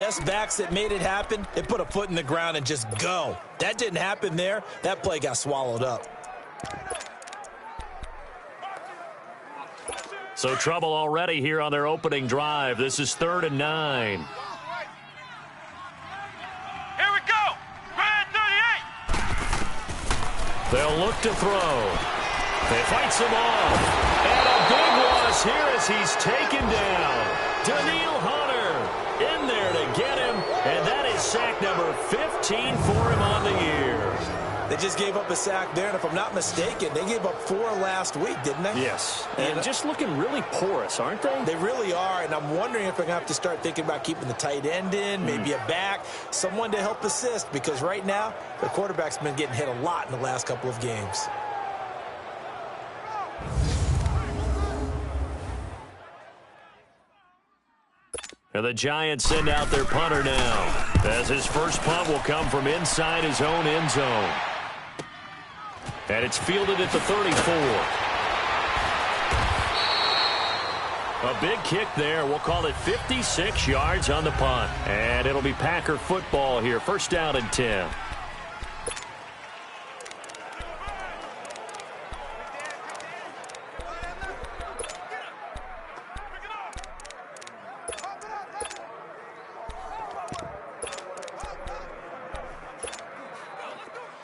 Best backs that made it happen, they put a foot in the ground and just go. That didn't happen there. That play got swallowed up. So trouble already here on their opening drive. This is 3rd and 9. Here we go. Red 38. They'll look to throw. They fights him off. And a big loss here as he's taken down. Daniil Hunter in there to get him. And that is sack number 15 for him on the year. They just gave up a sack there, and if I'm not mistaken, they gave up 4 last week, didn't they? Yes, and just looking really porous, aren't they? They really are, and I'm wondering if they're going to have to start thinking about keeping the tight end in, maybe a back, someone to help assist, because right now, the quarterback's been getting hit a lot in the last couple of games. And the Giants send out their punter now, as his first punt will come from inside his own end zone. And it's fielded at the 34. A big kick there. We'll call it 56 yards on the punt. And it'll be Packer football here. First down and 10.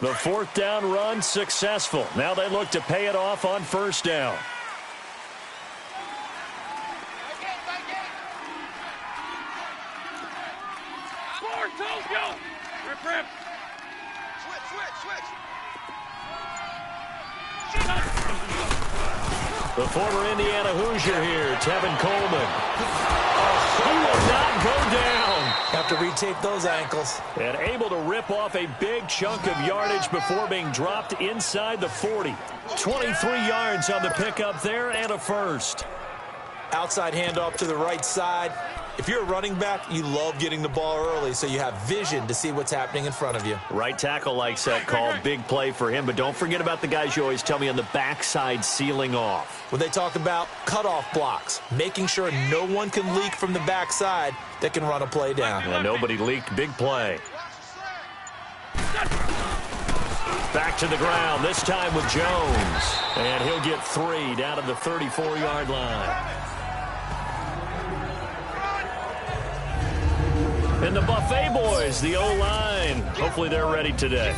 The 4th down run successful. Now they look to pay it off on first down. The former Indiana Hoosier here, Tevin Coleman. He will not go down. Have to retape those ankles. And able to rip off a big chunk of yardage before being dropped inside the 40. 23 yards on the pickup there and a first. Outside handoff to the right side. If you're a running back, you love getting the ball early so you have vision to see what's happening in front of you. Right tackle likes that call. Big play for him, but don't forget about the guys you always tell me on the backside sealing off. When they talk about cutoff blocks, making sure no one can leak from the backside that can run a play down. And nobody leaked. Big play. Back to the ground, this time with Jones. And he'll get 3 down to the 34-yard line. And the Buffet boys, the O-line, hopefully they're ready today.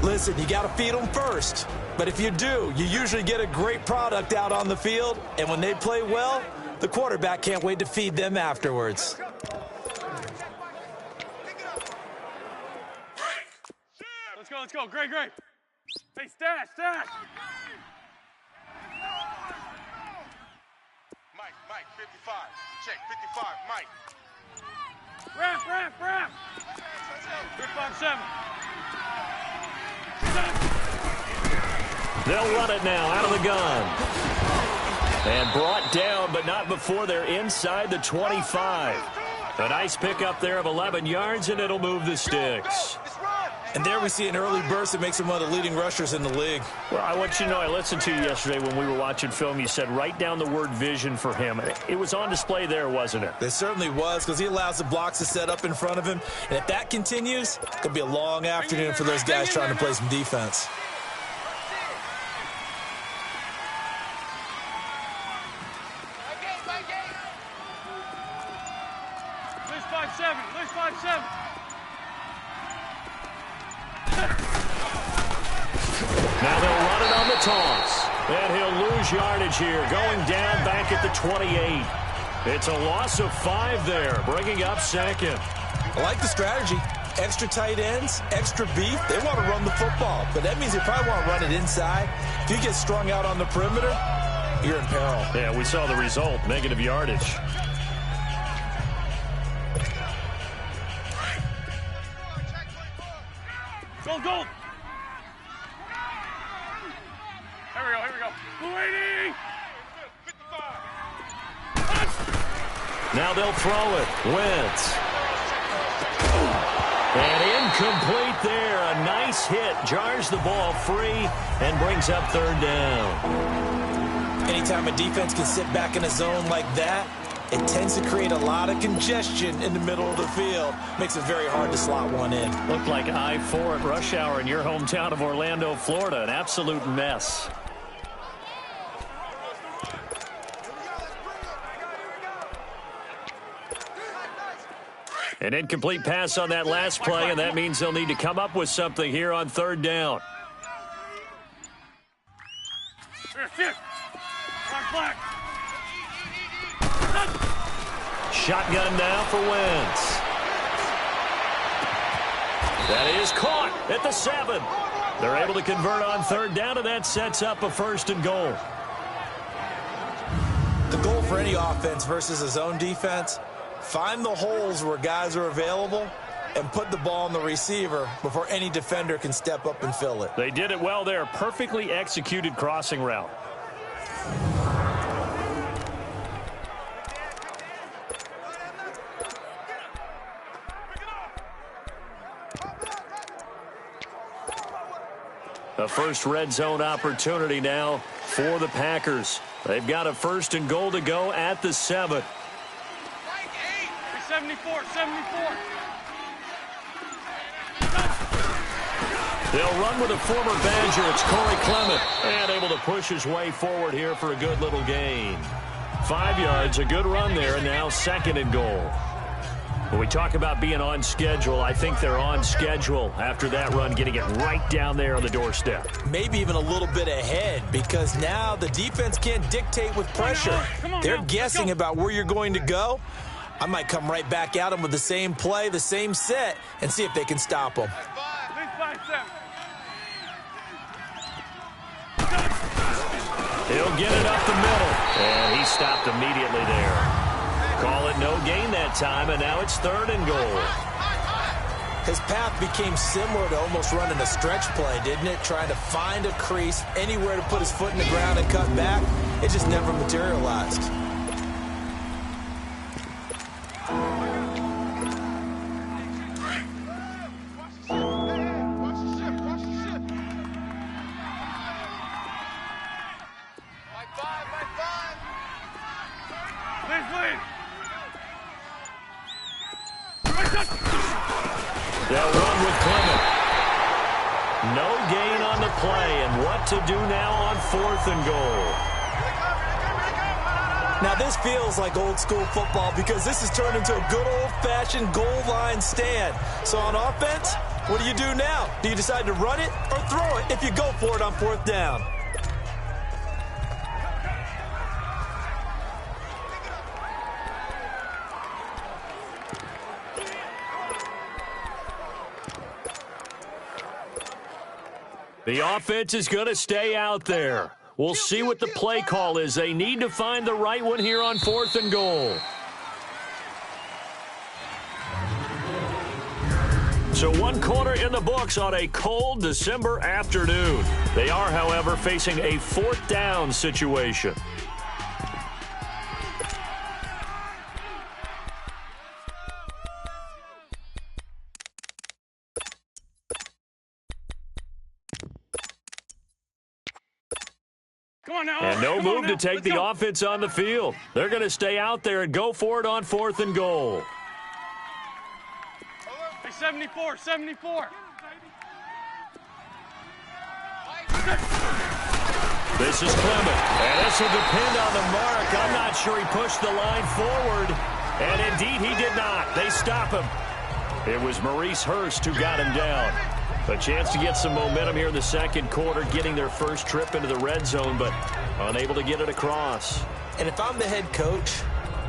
Listen, you got to feed them first. But if you do, you usually get a great product out on the field. And when they play well, the quarterback can't wait to feed them afterwards. Let's go. Great. Hey, stash. Mike, 55. Check, 55, Mike. Ramp. 357. They'll run it now out of the gun. And brought down, but not before they're inside the 25. A nice pickup there of 11 yards, and it'll move the sticks. And there we see an early burst that makes him one of the leading rushers in the league. Well, I want you to know, I listened to you yesterday when we were watching film. You said write down the word vision for him. It was on display there, wasn't it? It certainly was, because he allows the blocks to set up in front of him. And if that continues, it could be a long afternoon for those guys trying to play some defense. Lose 5-7. Now they'll run it on the toss. And he'll lose yardage here, going down back at the 28. It's a loss of 5 there, bringing up second. I like the strategy. Extra tight ends, extra beef. They want to run the football, but that means they probably want to run it inside. If you get strung out on the perimeter, you're in peril. Yeah, we saw the result, negative yardage. Go. Here we go. 280. Now they'll throw it. Wentz. And incomplete there. A nice hit. Jars the ball free and brings up 3rd down. Anytime a defense can sit back in a zone like that, it tends to create a lot of congestion in the middle of the field. Makes it very hard to slot one in. Looked like I-4 at rush hour in your hometown of Orlando, Florida. An absolute mess. An incomplete pass on that last play, and that means they'll need to come up with something here on third down. Shotgun now for Wentz. That is caught at the 7. They're able to convert on third down, and that sets up a 1st and goal. The goal for any offense versus a zone defense, find the holes where guys are available and put the ball on the receiver before any defender can step up and fill it. They did it well there. Perfectly executed crossing route. A first red zone opportunity now for the Packers. They've got a 1st and goal to go at the 7. 74. They'll run with a former Badger. It's Corey Clement. And able to push his way forward here for a good little gain. 5 yards, a good run there, and now 2nd and goal. When we talk about being on schedule, I think they're on schedule after that run, getting it right down there on the doorstep. Maybe even a little bit ahead, because now the defense can't dictate with pressure. They're guessing about where you're going to go. I might come right back at them with the same play, the same set, and see if they can stop them. He'll get it up the middle, and he stopped immediately there. Call it no gain that time, and now it's 3rd and goal. His path became similar to almost running a stretch play, didn't it? Trying to find a crease, anywhere to put his foot in the ground and cut back. It just never materialized. They'll run with Clement. No gain on the play, and what to do now on 4th and goal. Now this feels like old school football, because this has turned into a good old-fashioned goal line stand. So on offense, what do you do now? Do you decide to run it or throw it if you go for it on 4th down? The offense is going to stay out there. We'll see what the play call is. They need to find the right one here on 4th and goal. So 1 quarter in the books on a cold December afternoon. They are, however, facing a 4th down situation. And no move to take the offense on the field. They're going to stay out there and go for it on 4th and goal. 74. This is Clement. And this will depend on the mark. I'm not sure he pushed the line forward. And indeed he did not. They stop him. It was Maurice Hurst who got him down. A chance to get some momentum here in the 2nd quarter, getting their first trip into the red zone, but unable to get it across. And if I'm the head coach,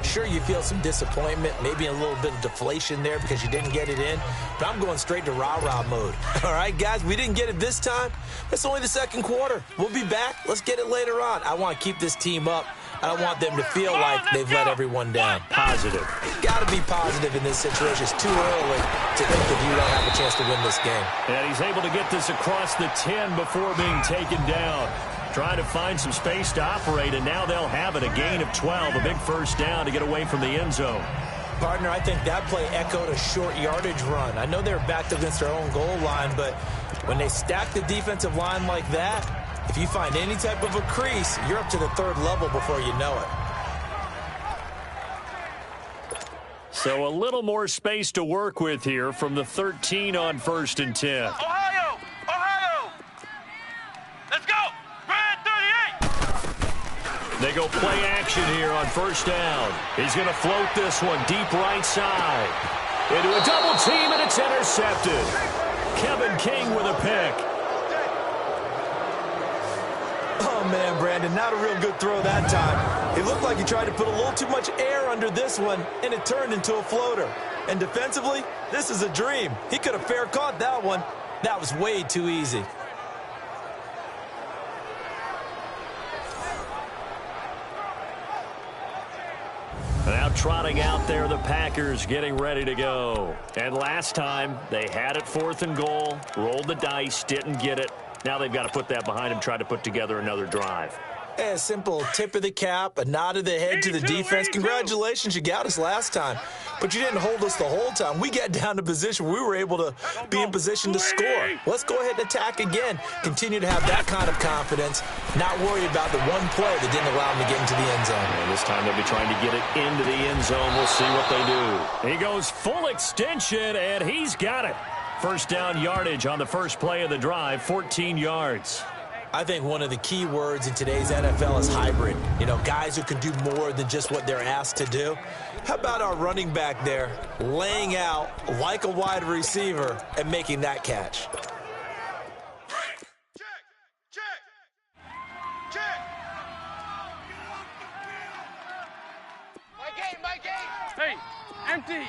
sure, you feel some disappointment, maybe a little bit of deflation there because you didn't get it in, but I'm going straight to rah-rah mode. All right, guys, we didn't get it this time. That's only the 2nd quarter. We'll be back. Let's get it later on. I want to keep this team up. I don't want them to feel like they've let everyone down. Positive. Got to be positive in this situation. It's too early to think that you don't have a chance to win this game. And he's able to get this across the 10 before being taken down. Trying to find some space to operate, and now they'll have it. A gain of 12, a big 1st down to get away from the end zone. Partner, I think that play echoed a short yardage run. I know they're backed against their own goal line, but when they stack the defensive line like that, if you find any type of a crease, you're up to the 3rd level before you know it. So a little more space to work with here from the 13 on 1st and 10. Ohio! Ohio! Let's go! Red 38! They go play action here on 1st down. He's going to float this one deep right side. Into a double team, and it's intercepted. Kevin King with a pick. Oh, man, Brandon, not a real good throw that time. It looked like he tried to put a little too much air under this one, and it turned into a floater. And defensively, this is a dream. He could have fair caught that one. That was way too easy. Now trotting out there, the Packers getting ready to go. And last time, they had it 4th and goal, rolled the dice, didn't get it. Now they've got to put that behind them, try to put together another drive. A simple tip of the cap, a nod of the head to the defense. Congratulations, you got us last time. But you didn't hold us the whole time. We got down to position where we were able to be in position to score. Let's go ahead and attack again. Continue to have that kind of confidence. Not worry about the one play that didn't allow them to get into the end zone. And this time they'll be trying to get it into the end zone. We'll see what they do. He goes full extension, and he's got it. 1st down yardage on the first play of the drive, 14 yards. I think one of the key words in today's NFL is hybrid. You know, guys who can do more than just what they're asked to do. How about our running back there laying out like a wide receiver and making that catch? My game! Hey, empty!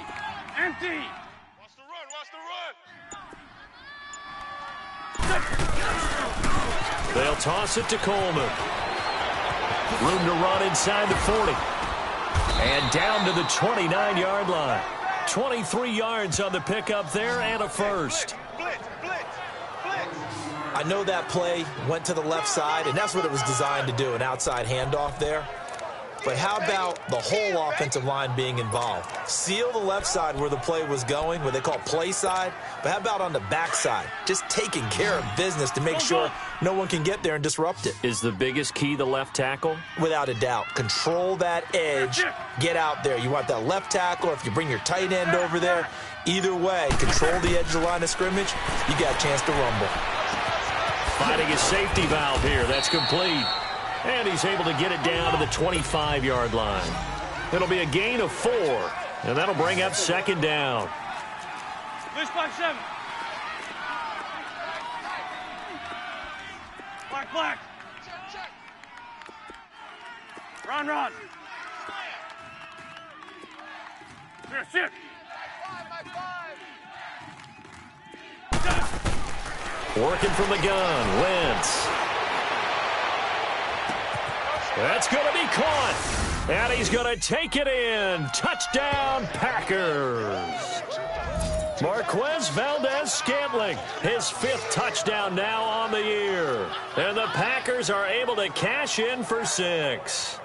Empty! Watch the run, watch the run! They'll toss it to Coleman. Room to run inside the 40. And down to the 29-yard line. 23 yards on the pickup there and a first. Blitz, blitz, blitz! I know that play went to the left side, and that's what it was designed to do, an outside handoff there. But how about the whole offensive line being involved? Seal the left side where the play was going, what they call play side. But how about on the back side? Just taking care of business to make sure no one can get there and disrupt it. Is the biggest key the left tackle? Without a doubt. Control that edge. Get out there. You want that left tackle, or if you bring your tight end over there, either way, control the edge of the line of scrimmage, you got a chance to rumble. Finding his safety valve here. That's complete. And he's able to get it down to the 25-yard line. It'll be a gain of 4, and that'll bring up 2nd down. Loose black 7. Black, black. Check. Run, run. Sit. Working from the gun, Wentz. That's going to be caught. And he's going to take it in. Touchdown, Packers. Marquez Valdez-Scantling, his 5th touchdown now on the year. And the Packers are able to cash in for 6.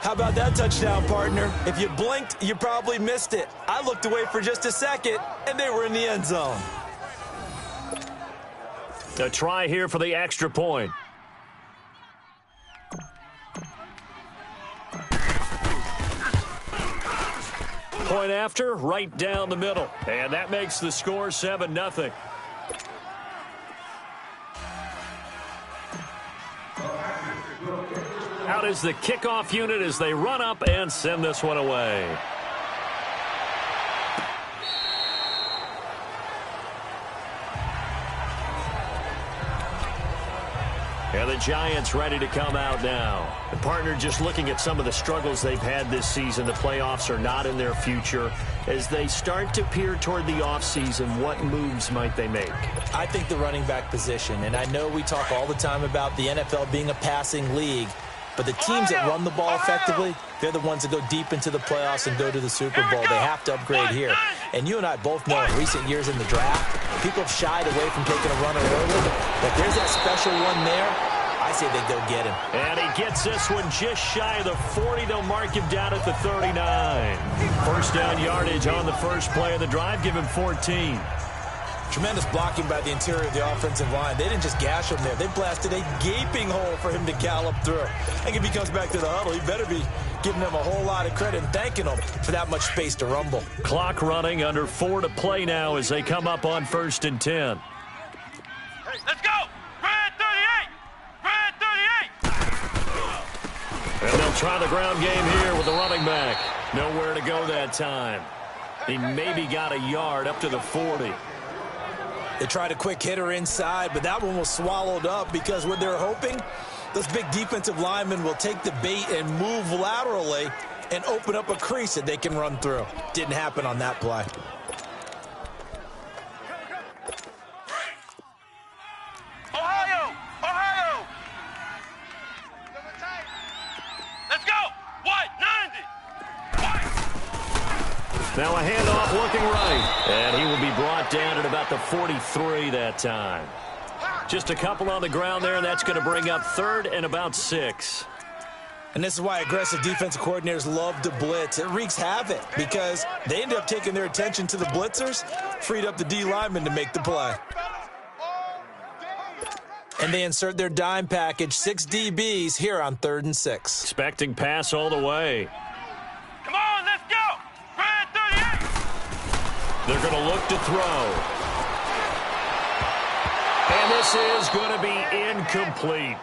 How about that touchdown, partner? If you blinked, you probably missed it. I looked away for just a second, and they were in the end zone. A try here for the extra point. Point after, right down the middle. And that makes the score 7-0. Out is the kickoff unit as they run up and send this one away. And the Giants ready to come out now. The partner just looking at some of the struggles they've had this season. The playoffs are not in their future. As they start to peer toward the offseason, what moves might they make? I think the running back position, and I know we talk all the time about the NFL being a passing league, but the teams that run the ball effectively, they're the ones that go deep into the playoffs and go to the Super Bowl. They have to upgrade here. And you and I both know in recent years in the draft, people have shied away from taking a runner early. But there's that special one there. I say they go get him. And he gets this one just shy of the 40. They'll mark him down at the 39. 1st down yardage on the first play of the drive. Give him 14. Tremendous blocking by the interior of the offensive line. They didn't just gash him there. They blasted a gaping hole for him to gallop through. I think if he comes back to the huddle, he better be giving them a whole lot of credit and thanking them for that much space to rumble. Clock running, under 4 to play now as they come up on 1st and 10. Hey, let's go! Red 38! Red 38! And they'll try the ground game here with the running back. Nowhere to go that time. He maybe got a yard up to the 40. They tried a quick hitter inside, but that one was swallowed up because what they're hoping, those big defensive linemen will take the bait and move laterally and open up a crease that they can run through. Didn't happen on that play. Ohio! Ohio! Let's go! White, 90! White! Now a handoff looking right. And he will be brought down at about the 43 that time. Just a couple on the ground there, and that's going to bring up 3rd and about 6. And this is why aggressive defensive coordinators love to blitz. It wreaks havoc because they end up taking their attention to the blitzers, freed up the D lineman to make the play. And they insert their dime package, 6 DBs here on 3rd and 6. Expecting pass all the way. Come on, let's go! Red 38! They're going to look to throw. And this is going to be incomplete.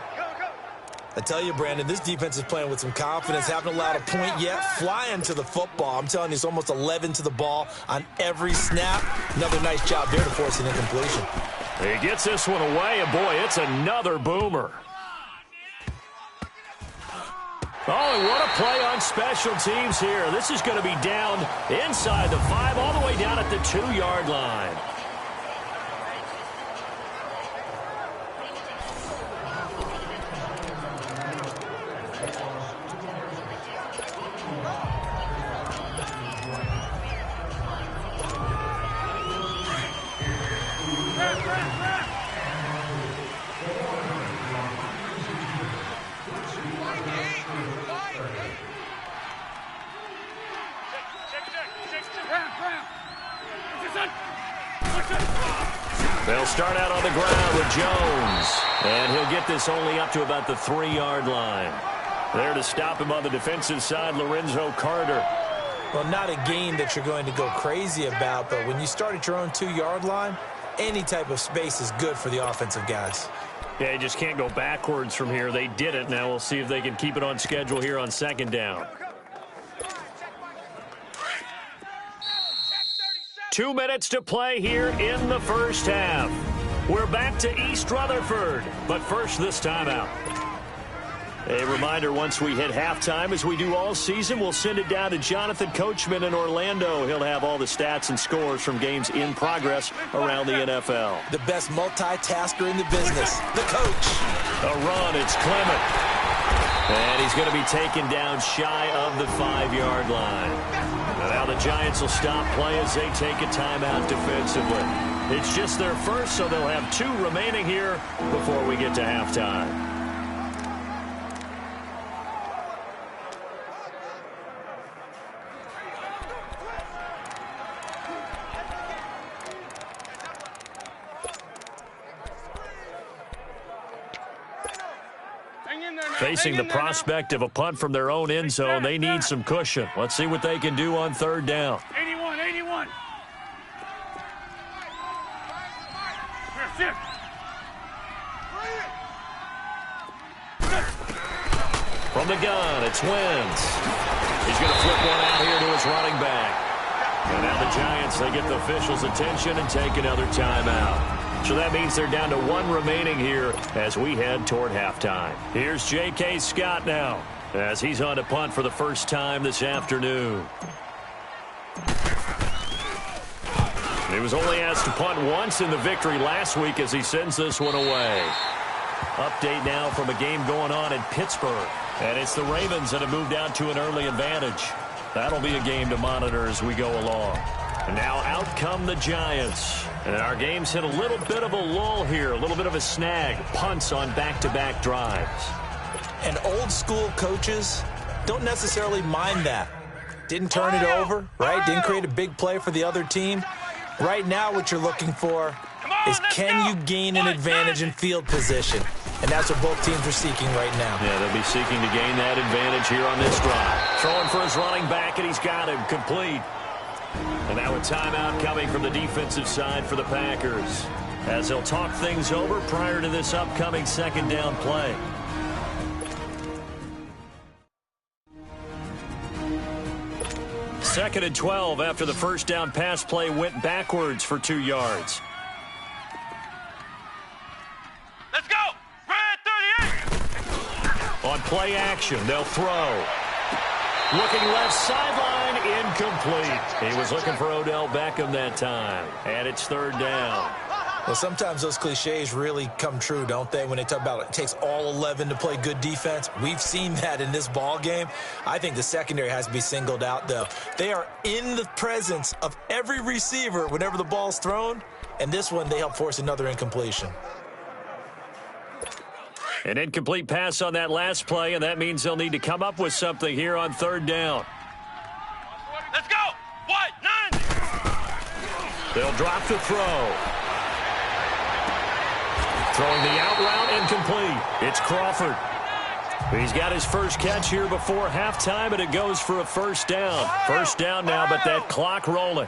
I tell you, Brandon, this defense is playing with some confidence, haven't allowed a point yet, flying to the football. I'm telling you, it's almost 11 to the ball on every snap. Another nice job there to force an incompletion. He gets this one away, and boy, it's another boomer. Oh, and what a play on special teams here. This is going to be down inside the 5, all the way down at the 2-yard line. They'll start out on the ground with Jones. And he'll get this only up to about the 3-yard line. There to stop him on the defensive side, Lorenzo Carter. Well, not a game that you're going to go crazy about, but when you start at your own 2-yard line, any type of space is good for the offensive guys. Yeah, you just can't go backwards from here. They did it. Now we'll see if they can keep it on schedule here on 2nd down. 2 minutes to play here in the first half. We're back to East Rutherford, but first this timeout. A reminder, once we hit halftime, as we do all season, we'll send it down to Jonathan Coachman in Orlando. He'll have all the stats and scores from games in progress around the NFL. The best multitasker in the business, the coach. A run, it's Clement. And he's going to be taken down shy of the 5-yard line. Now the Giants will stop play as they take a timeout defensively. It's just their first, so they'll have 2 remaining here before we get to halftime. Facing the prospect of a punt from their own end zone, they need some cushion. Let's see what they can do on 3rd down. 81, 81. From the gun, it's Wentz. He's going to flip one out here to his running back. And now the Giants, they get the officials' attention and take another timeout. So that means they're down to 1 remaining here as we head toward halftime. Here's J.K. Scott now as he's on to punt for the first time this afternoon. He was only asked to punt once in the victory last week as he sends this one away. Update now from a game going on in Pittsburgh. And it's the Ravens that have moved out to an early advantage. That'll be a game to monitor as we go along. And now out come the Giants. And our game's hit a little bit of a lull here, a little bit of a snag. Punts on back-to-back drives. And old-school coaches don't necessarily mind that. Didn't turn it over, right? Didn't create a big play for the other team. Right now what you're looking for is can you gain an advantage in field position? And that's what both teams are seeking right now. Yeah, they'll be seeking to gain that advantage here on this drive. Throwing for his running back, and he's got him complete. And now a timeout coming from the defensive side for the Packers, as they'll talk things over prior to this upcoming second down play. Second and 12 after the first down pass play went backwards for 2 yards. Let's go! Red 38! On play action, they'll throw. Looking left sideline, incomplete. He was looking for Odell Beckham that time. And it's third down. Well, sometimes those cliches really come true, don't they, when they talk about it takes all 11 to play good defense? We've seen that in this ball game. I think the secondary has to be singled out, though. They are in the presence of every receiver whenever the ball's thrown, and this one, they help force another incompletion. An incomplete pass on that last play, and that means they'll need to come up with something here on third down. Let's go! What? 90! They'll drop the throw. Throwing the out route, incomplete. It's Crawford. He's got his first catch here before halftime, and it goes for a first down. First down now, but that clock rolling.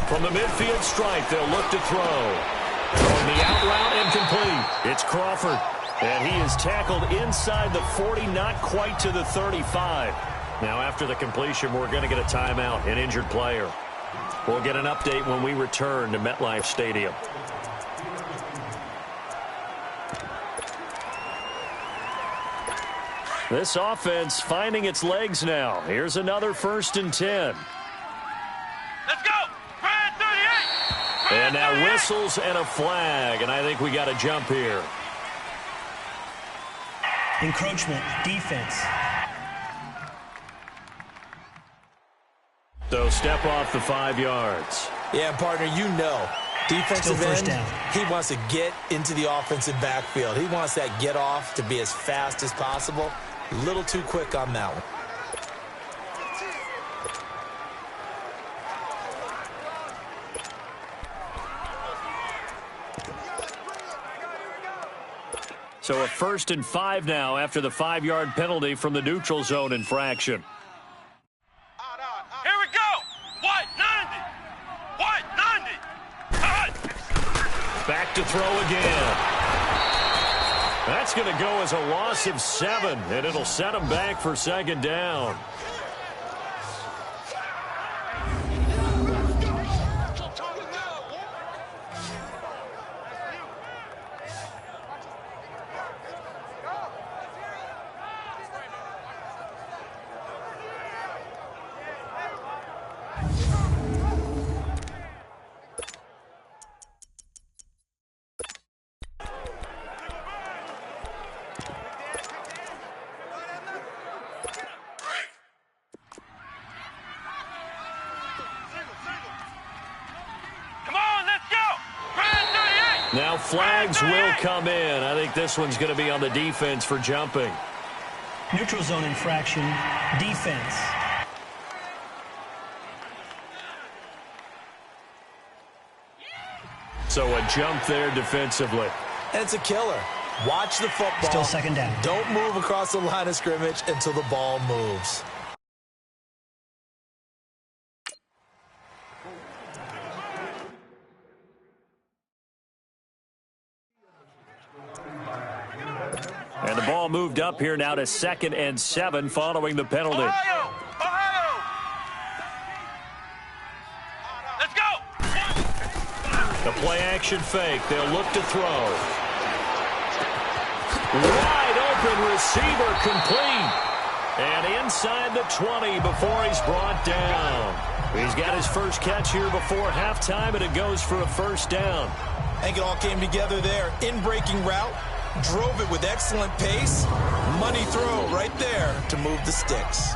From the midfield stripe, they'll look to throw. Throwing the out route, incomplete. It's Crawford. And he is tackled inside the 40, not quite to the 35. Now, after the completion, we're going to get a timeout, an injured player. We'll get an update when we return to MetLife Stadium. This offense finding its legs now. Here's another 1st and 10. Let's go! Red 38! And now whistles and a flag, and I think we got a jump here. Encroachment, defense. So step off the 5 yards. Yeah, partner, you know, defensive Still first end, down. he wants to get into the offensive backfield. He wants that get off to be as fast as possible. A little too quick on that one. So a 1st and 5 now after the 5-yard penalty from the neutral zone infraction. Here we go! What? 90! What? 90! Back to throw again. That's going to go as a loss of 7, and it'll set him back for second down. Now flags will come in. I think this one's going to be on the defense for jumping. Neutral zone infraction, defense. So a jump there defensively. And it's a killer. Watch the football. Still second down. Don't move across the line of scrimmage until the ball moves. And the ball moved up here now to 2nd and 7 following the penalty. Ohio! Ohio! Let's go! The play action fake. They'll look to throw. Wide open receiver complete. And inside the 20 before he's brought down. He's got his first catch here before halftime, and it goes for a first down. I think it all came together there. In-breaking route. Drove it with excellent pace. Money throw right there to move the sticks.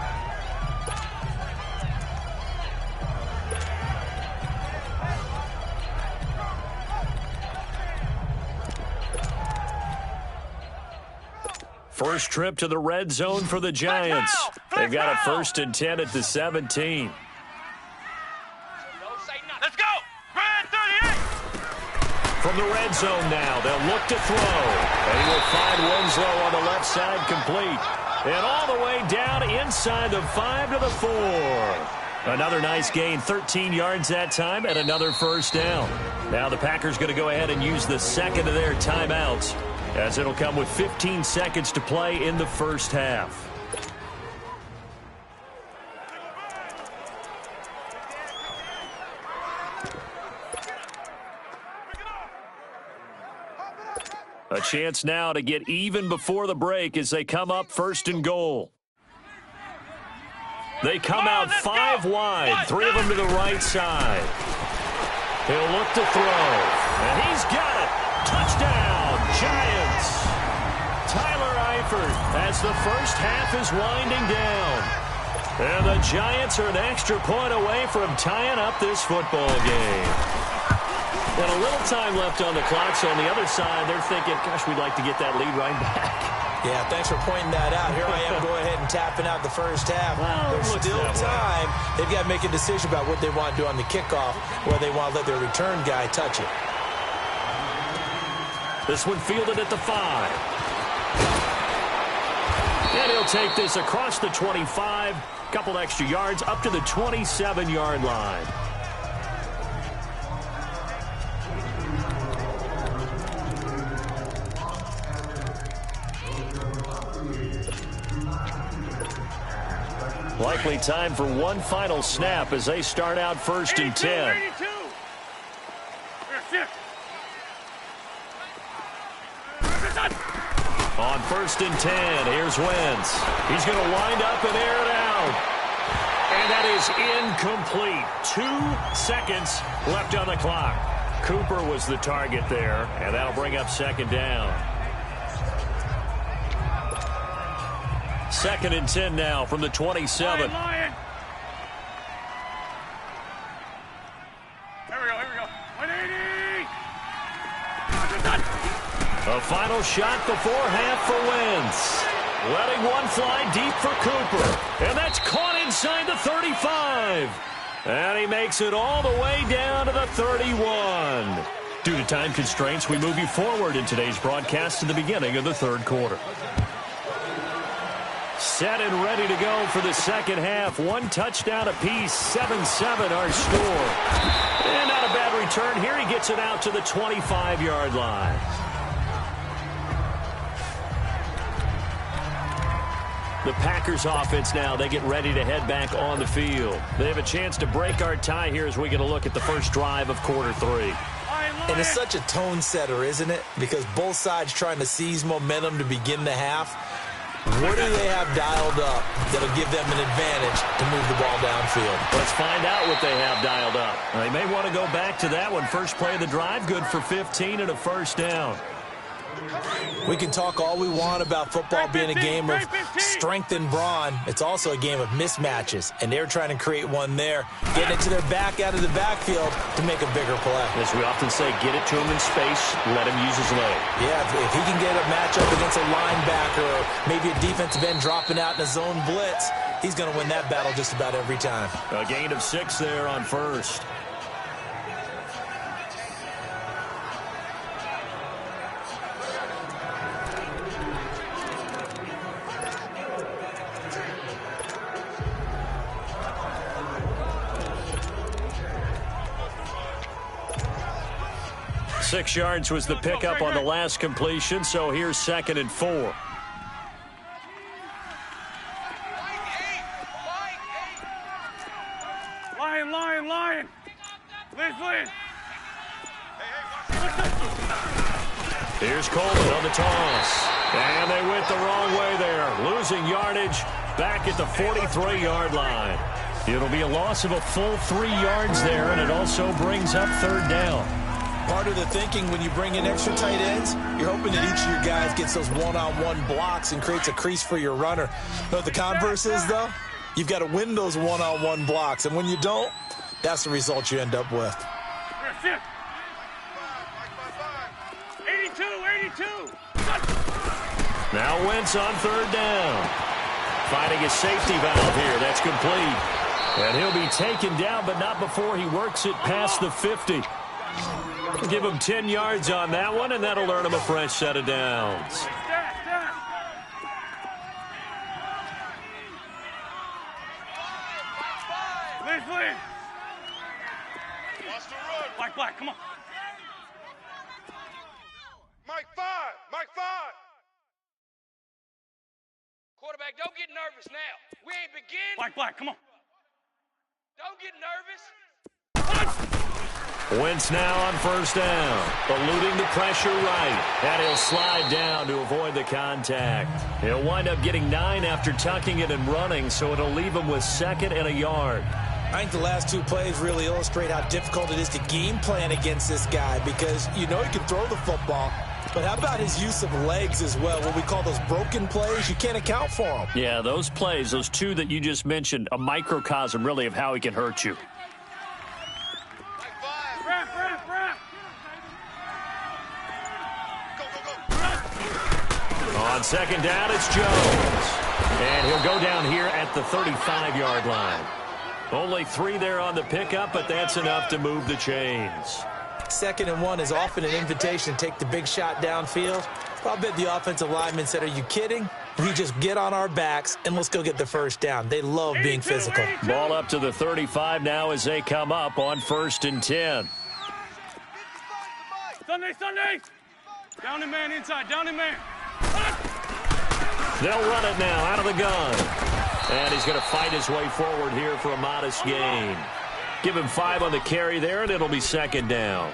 First trip to the red zone for the Giants. They've got a 1st and 10 at the 17. Let's go! Red 38! From From the red zone now, they'll look to throw. And he will find Winslow on the left side, complete. And all the way down inside the 5 to the 4. Another nice gain, 13 yards that time, and another first down. Now the Packers going to go ahead and use the second of their timeouts, as it'll come with 15 seconds to play in the first half. A chance now to get even before the break as they come up 1st and goal. They come out 5 wide, 3 of them to the right side. He'll look to throw, and he's got it. Touchdown, Giants. Tyler Eifert as the first half is winding down. And the Giants are an extra point away from tying up this football game. And a little time left on the clock, so on the other side, they're thinking, gosh, we'd like to get that lead right back. Yeah, thanks for pointing that out. Here I am going ahead and tapping out the first half. Well, there's still time. They've got to make a decision about what they want to do on the kickoff, whether they want to let their return guy touch it. This one fielded at the 5. And he'll take this across the 25, couple extra yards up to the 27-yard line. Likely time for one final snap as they start out 1st and 10. 82. On 1st and 10, here's Wentz. He's going to wind up and air it out. And that is incomplete. 2 seconds left on the clock. Cooper was the target there, and that'll bring up 2nd down. 2nd and 10 now from the 27. Lion. Here we go. 180. A final shot before half for Wentz. Letting one fly deep for Cooper. And that's caught inside the 35. And he makes it all the way down to the 31. Due to time constraints, we move you forward in today's broadcast to the beginning of the 3rd quarter. Set and ready to go for the second half. 1 touchdown apiece, 7-7 our score. And not a bad return here. He gets it out to the 25-yard line. The Packers offense now, they get ready to head back on the field. They have a chance to break our tie here as we get a look at the first drive of quarter 3. And it's such a tone setter, isn't it? Because both sides trying to seize momentum to begin the half. What do they have dialed up that'll give them an advantage to move the ball downfield? Let's find out what they have dialed up. They may want to go back to that one. First play of the drive, good for 15 and a first down. We can talk all we want about football being a game of strength and brawn. It's also a game of mismatches, and they're trying to create one there, getting it to their back out of the backfield to make a bigger play. As we often say, get it to him in space, let him use his leg. Yeah, if he can get a matchup against a linebacker or maybe a defensive end dropping out in a zone blitz, he's going to win that battle just about every time. A gain of 6 there on first. Six yards was the pickup on the last completion, so here's 2nd and 4. Lion. Liz. Here's Coleman on the toss. And they went the wrong way there. Losing yardage back at the 43-yard line. It'll be a loss of a full 3 yards there, and it also brings up 3rd down. Part of the thinking when you bring in extra tight ends, you're hoping that each of your guys gets those one-on-one blocks and creates a crease for your runner. You know what the converse is, though? You've got to win those one-on-one blocks, and when you don't, that's the result you end up with. 82. Now Wentz on 3rd down. Finding his safety valve here. That's complete. And he'll be taken down, but not before he works it past the 50. Give him 10 yards on that one, and that'll earn him a fresh set of downs. Black, come on. Mike 5. Quarterback, don't get nervous now. We ain't beginning. Black, come on. Don't get nervous. Wentz now on first down, eluding the pressure right, and he'll slide down to avoid the contact. He'll wind up getting 9 after tucking it and running, so it'll leave him with 2nd and a yard. I think the last 2 plays really illustrate how difficult it is to game plan against this guy because you know he can throw the football, but how about his use of legs as well? What we call those broken plays, you can't account for them. Yeah, those plays, those 2 that you just mentioned, a microcosm really of how he can hurt you. On second down, it's Jones. And he'll go down here at the 35-yard line. Only 3 there on the pickup, but that's enough to move the chains. 2nd and 1 is often an invitation to take the big shot downfield. I'll bet the offensive lineman said, are you kidding? We just get on our backs and let's go get the first down. They love being physical. Ball up to the 35 now as they come up on 1st and 10. Sunday. Down and man inside, down and man. They'll run it now out of the gun. And he's going to fight his way forward here for a modest gain. Give him 5 on the carry there, and it'll be 2nd down.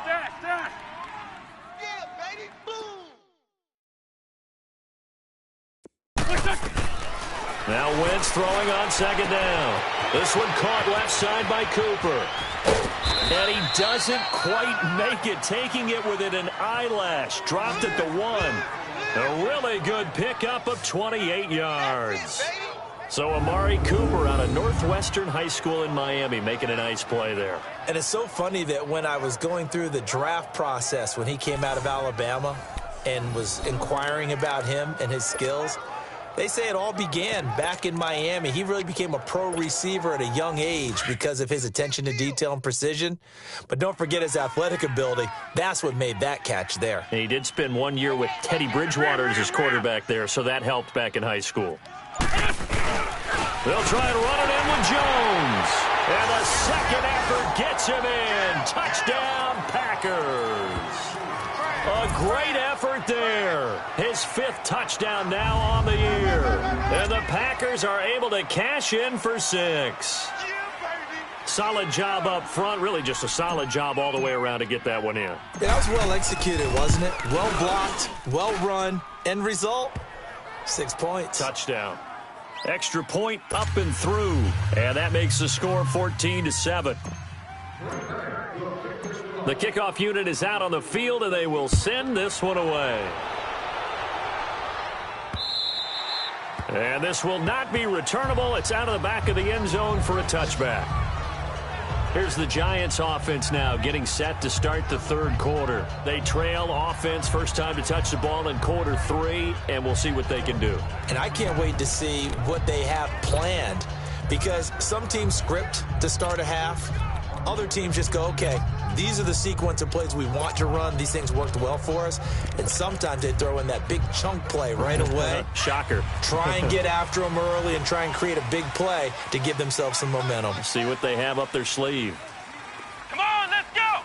Stack. Yeah, baby. Boom. Now Wentz throwing on 2nd down. This one caught left side by Cooper. And he doesn't quite make it, taking it within an eyelash. Dropped at the 1. A really good pickup of 28 yards. So Amari Cooper out of Northwestern High School in Miami making a nice play there. And it's so funny that when I was going through the draft process when he came out of Alabama and was inquiring about him and his skills, they say it all began back in Miami. He really became a pro receiver at a young age because of his attention to detail and precision. But don't forget his athletic ability. That's what made that catch there. And he did spend 1 year with Teddy Bridgewater as his quarterback there, so that helped back in high school. They'll try and run it in with Jones. And the second effort gets him in. Touchdown, Packers. A great effort there. His 5th touchdown now on the year. And the Packers are able to cash in for 6. Solid job up front. Really just a solid job all the way around to get that one in. That was well executed, wasn't it? Well blocked, well run. End result, 6 points. Touchdown. Extra point up and through. And that makes the score 14-7. The kickoff unit is out on the field, and they will send this one away. And this will not be returnable. It's out of the back of the end zone for a touchback. Here's the Giants offense now getting set to start the 3rd quarter. They trail offense, first time to touch the ball in quarter 3, and we'll see what they can do. And I can't wait to see what they have planned because some teams script to start a half. Other teams just go, okay, these are the sequence of plays we want to run. These things worked well for us. And sometimes they throw in that big chunk play right away. Shocker. Try and get after them early and try and create a big play to give themselves some momentum. See what they have up their sleeve. Come on, let's go.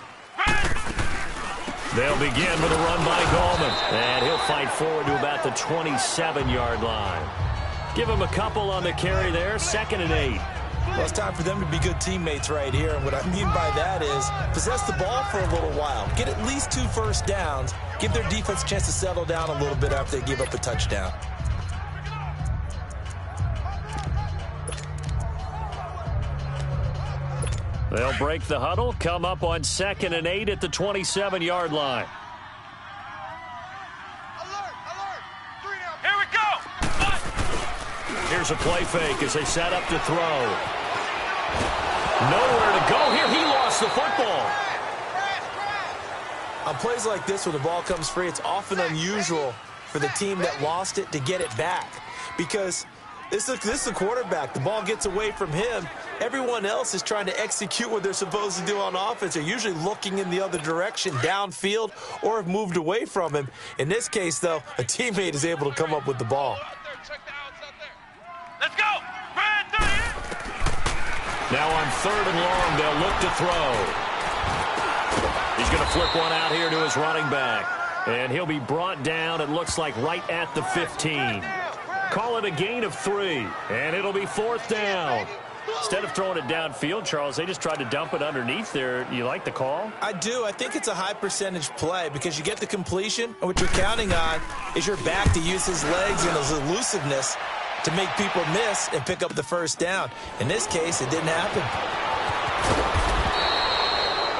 They'll begin with a run by Gallman. And he'll fight forward to about the 27-yard line. Give him a couple on the carry there. 2nd and 8. Well, it's time for them to be good teammates right here. And what I mean by that is possess the ball for a little while. Get at least 2 first downs. Give their defense a chance to settle down a little bit after they give up a touchdown. They'll break the huddle, come up on 2nd and 8 at the 27-yard line. Alert. 3 now. Here we go. Here's a play fake as they set up to throw. Nowhere to go here. He lost the football. On plays like this where the ball comes free, it's often unusual for the team that lost it to get it back. Because this is a quarterback. The ball gets away from him. Everyone else is trying to execute what they're supposed to do on offense. They're usually looking in the other direction, downfield, or have moved away from him. In this case, though, a teammate is able to come up with the ball. Let's go! Now on 3rd and long, they'll look to throw. He's going to flip one out here to his running back. And he'll be brought down, it looks like, right at the 15. Call it a gain of 3, and it'll be 4th down. Instead of throwing it downfield, Charles, they just tried to dump it underneath there. You like the call? I do. I think it's a high percentage play because you get the completion, and what you're counting on is your back to use his legs and his elusiveness to make people miss and pick up the first down. In this case, it didn't happen.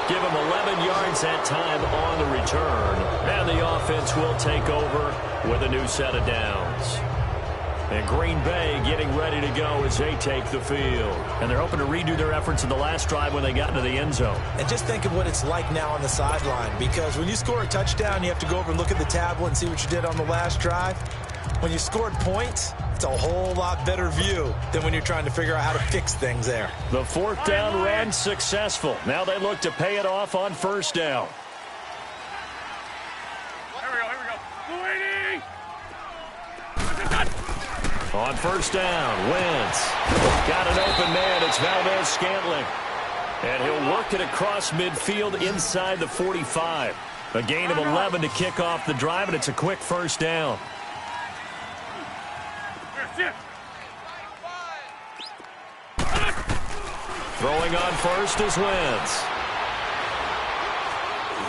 Give him 11 yards that time on the return. And the offense will take over with a new set of downs. And Green Bay getting ready to go as they take the field. And they're hoping to redo their efforts in the last drive when they got into the end zone. And just think of what it's like now on the sideline, because when you score a touchdown, you have to go over and look at the tablet and see what you did on the last drive. When you scored points, it's a whole lot better view than when you're trying to figure out how to fix things there. The 4th down run successful. Now they look to pay it off on 1st down. Here we go. Waiting! On 1st down, Wentz. Got an open man. It's Valdez-Scantling. And he'll work it across midfield inside the 45. A gain of 11 to kick off the drive, and it's a quick 1st down. Throwing on 1st is Wentz.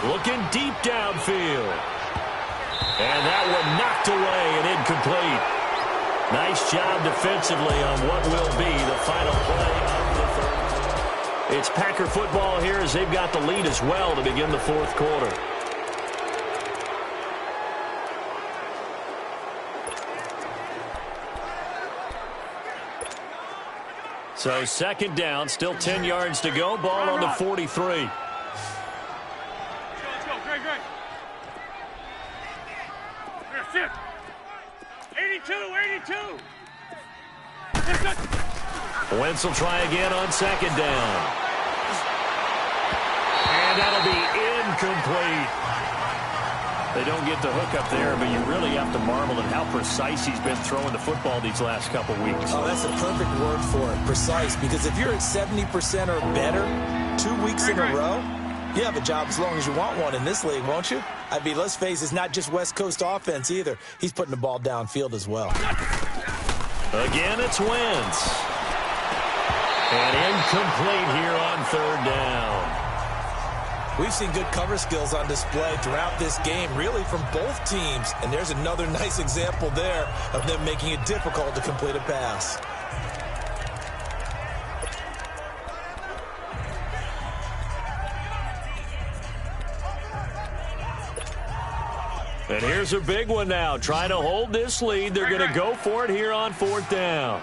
Looking deep downfield. And that one knocked away and incomplete. Nice job defensively on what will be the final play of the 3rd. It's Packer football here as they've got the lead as well to begin the 4th quarter. So 2nd down, still 10 yards to go. Ball on the 43. Let's go. Great. Here, sit. 82. Wentz will try again on 2nd down. And that'll be incomplete. They don't get the hook up there, but you really have to marvel at how precise he's been throwing the football these last couple weeks. Oh, that's the perfect word for it, precise. Because if you're at 70% or better 2 weeks in a row, you have a job as long as you want one in this league, won't you? I mean, let's face it, it's not just West Coast offense either. He's putting the ball downfield as well. Again, it's Wentz. And incomplete here on 3rd down. We've seen good cover skills on display throughout this game, really from both teams. And there's another nice example there of them making it difficult to complete a pass. And here's a big one now. Trying to hold this lead. They're going to go for it here on 4th down.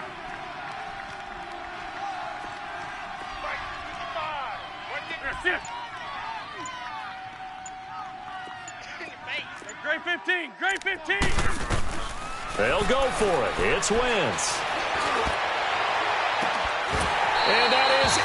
Great 15. They'll go for it. It's Wentz. And that is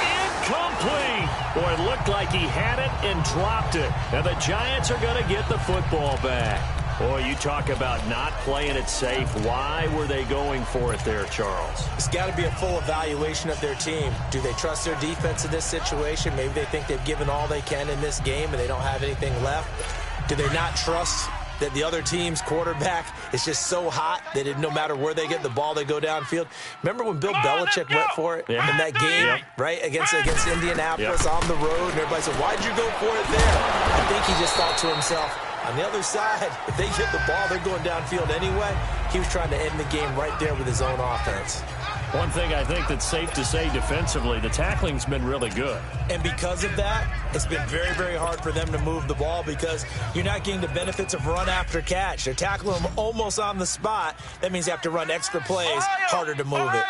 incomplete. Boy, it looked like he had it and dropped it. And the Giants are going to get the football back. Boy, you talk about not playing it safe. Why were they going for it there, Charles? It's got to be a full evaluation of their team. Do they trust their defense in this situation? Maybe they think they've given all they can in this game and they don't have anything left. Do they not trust that the other team's quarterback is just so hot that no matter where they get the ball, they go downfield? Remember when Bill Belichick went for it in that game, right, against Indianapolis on the road, and everybody said, why'd you go for it there? I think he just thought to himself, on the other side, if they get the ball, they're going downfield anyway. He was trying to end the game right there with his own offense. One thing I think that's safe to say defensively, the tackling's been really good. And because of that, it's been very, very hard for them to move the ball because you're not getting the benefits of run after catch. They're tackling them almost on the spot. That means you have to run extra plays, harder to move it.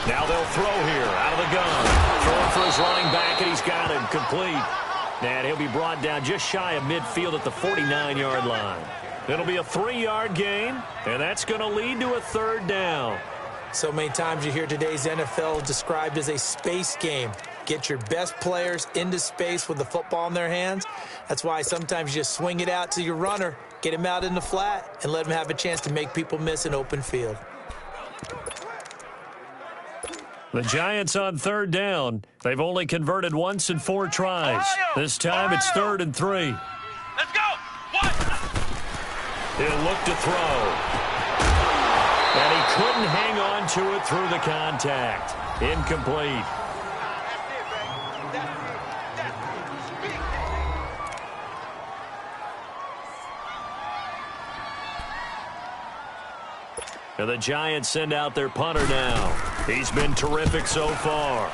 Now they'll throw here out of the gun. Throwing for his running back, and he's got him complete. And he'll be brought down just shy of midfield at the 49-yard line. It'll be a 3-yard gain, and that's going to lead to a 3rd down. So many times you hear today's NFL described as a space game. Get your best players into space with the football in their hands. That's why sometimes you just swing it out to your runner, get him out in the flat, and let him have a chance to make people miss an open field. The Giants on 3rd down. They've only converted once in 4 tries. This time it's 3rd and 3. Let's go. What? He'll look to throw. And he couldn't hang on to it through the contact. Incomplete. And the Giants send out their punter now. He's been terrific so far.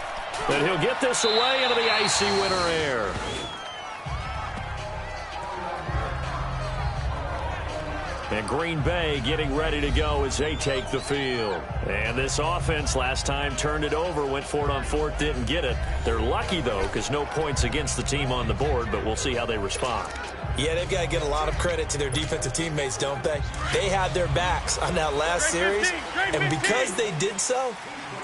And he'll get this away into the icy winter air. And Green Bay getting ready to go as they take the field. And this offense last time turned it over, went for it on 4th, didn't get it. They're lucky, though, because no points against the team on the board, but we'll see how they respond. Yeah, they've got to get a lot of credit to their defensive teammates, don't they? They had their backs on that last series, and because they did so,